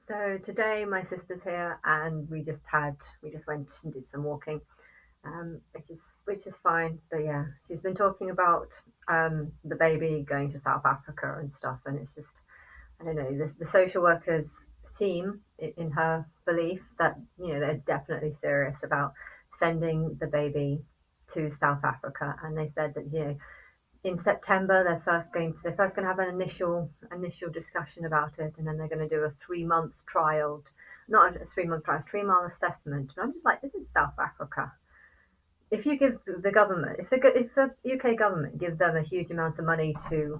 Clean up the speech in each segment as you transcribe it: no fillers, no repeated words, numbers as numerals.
So today my sister's here and we just went and did some walking, which is fine. But yeah, she's been talking about the baby going to South Africa and stuff, and it's just I don't know. The social workers seem, in her belief, that they're definitely serious about sending the baby to South Africa, and they said that in September they're first going to have an initial discussion about it, and then they're going to do a 3 month trial, not a 3 month trial, 3 mile assessment. And I'm just like, this is South Africa. If you give the government, if the UK government give them a huge amount of money to,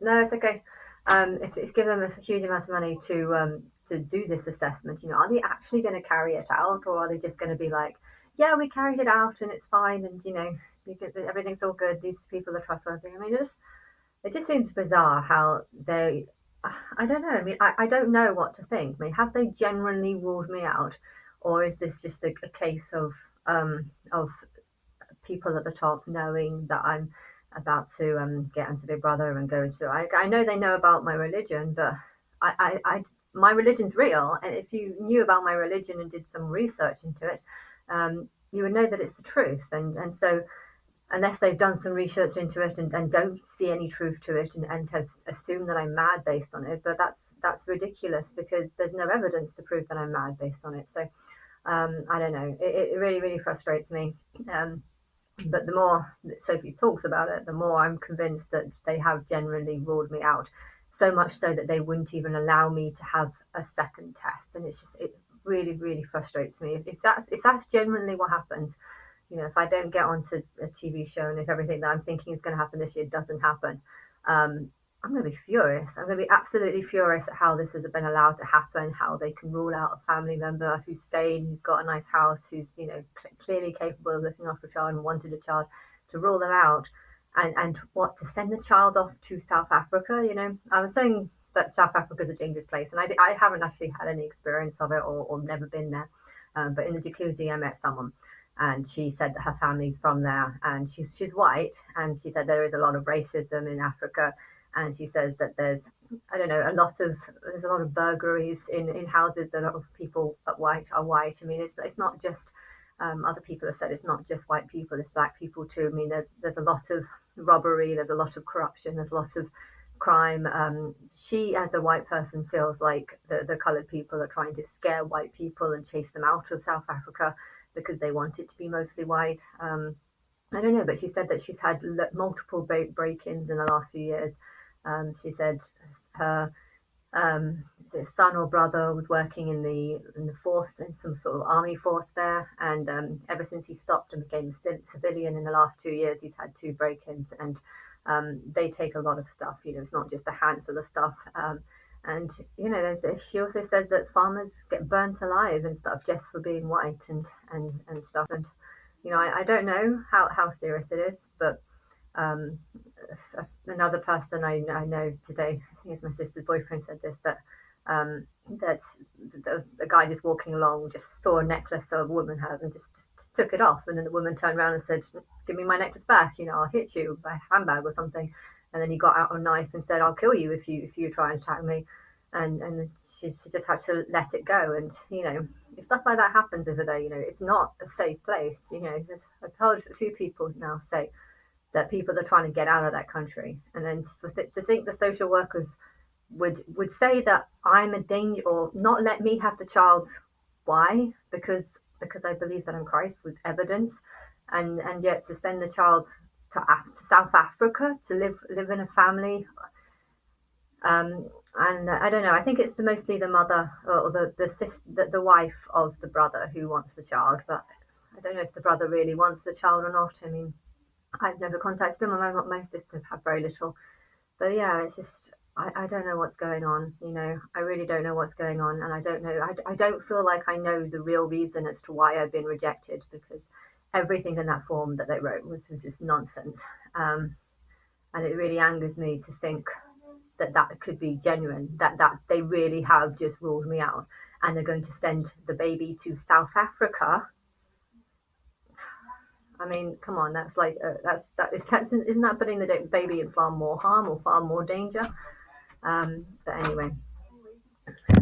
no, it's okay. If give them a huge amount of money to do this assessment, are they actually going to carry it out, or are they just going to be like, yeah, we carried it out and it's fine, and everything's all good. These people are trustworthy. I mean, it just seems bizarre how they. I don't know. I mean, I don't know what to think. I mean, have they genuinely ruled me out, or is this just a case of people at the top knowing that I'm about to get into Big Brother and go into. I know they know about my religion, but my religion's real, and if you knew about my religion and did some research into it, you would know that it's the truth. And so unless they've done some research into it and don't see any truth to it and have assumed that I'm mad based on it, but that's ridiculous because there's no evidence to prove that I'm mad based on it. So I don't know. It really really frustrates me. Um, but the more that Sophie talks about it, the more I'm convinced that they have generally ruled me out. So much so that they wouldn't even allow me to have a second test, and it really really frustrates me. If that's genuinely what happens, if I don't get onto a TV show and if everything that I'm thinking is going to happen this year doesn't happen, um, I'm going to be furious. I'm going to be absolutely furious at how this has been allowed to happen, how they can rule out a family member who's sane, who's got a nice house, who's, clearly capable of looking after a child and wanted a child, to rule them out. And what, to send the child off to South Africa? I was saying that South Africa is a dangerous place, and I haven't actually had any experience of it or never been there. But in the jacuzzi, I met someone, and she said that her family's from there, and she's white, and she said there is a lot of racism in Africa, and she says that there's, I don't know, there's a lot of burglaries in houses. A lot of people at white are white. I mean, it's not just other people have said it's not just white people, it's black people too. I mean, there's a lot of robbery, there's a lot of corruption, there's a lot of crime. She, as a white person, feels like the coloured people are trying to scare white people and chase them out of South Africa because they want it to be mostly white. I don't know, but she said that she's had multiple break-ins in the last few years. She said her son or brother was working in the force, in some sort of army force there, and ever since he stopped and became a civilian in the last 2 years, he's had two break-ins, and they take a lot of stuff. It's not just a handful of stuff. And she also says that farmers get burnt alive and stuff just for being white and stuff. And I don't know how serious it is, but um, another person I know today, I think it's my sister's boyfriend, said this, that um, that there was a guy just walking along, just saw a necklace a woman had, and just took it off. And then the woman turned around and said, "Give me my necklace back. I'll hit you with my handbag or something." And then he got out a knife and said, "I'll kill you if you try and attack me." And she just had to let it go. And if stuff like that happens over there, it's not a safe place. I've heard a few people now say that people are trying to get out of that country, and then to think the social workers would say that I'm a danger or not let me have the child. Why? Because I believe that I'm Christ, with evidence, and yet to send the child to South Africa to live in a family. And I don't know. I think it's mostly the mother or the wife of the brother who wants the child, but I don't know if the brother really wants the child or not. I mean, I've never contacted them, and my sisters have very little. But yeah, it's just I don't know what's going on. I really don't know what's going on, and I don't know. I don't feel like I know the real reason as to why I've been rejected, because everything in that form that they wrote was just nonsense. And it really angers me to think that could be genuine. That they really have just ruled me out, and they're going to send the baby to South Africa. I mean, come on, that's like isn't that putting the baby in far more harm or far more danger? But anyway,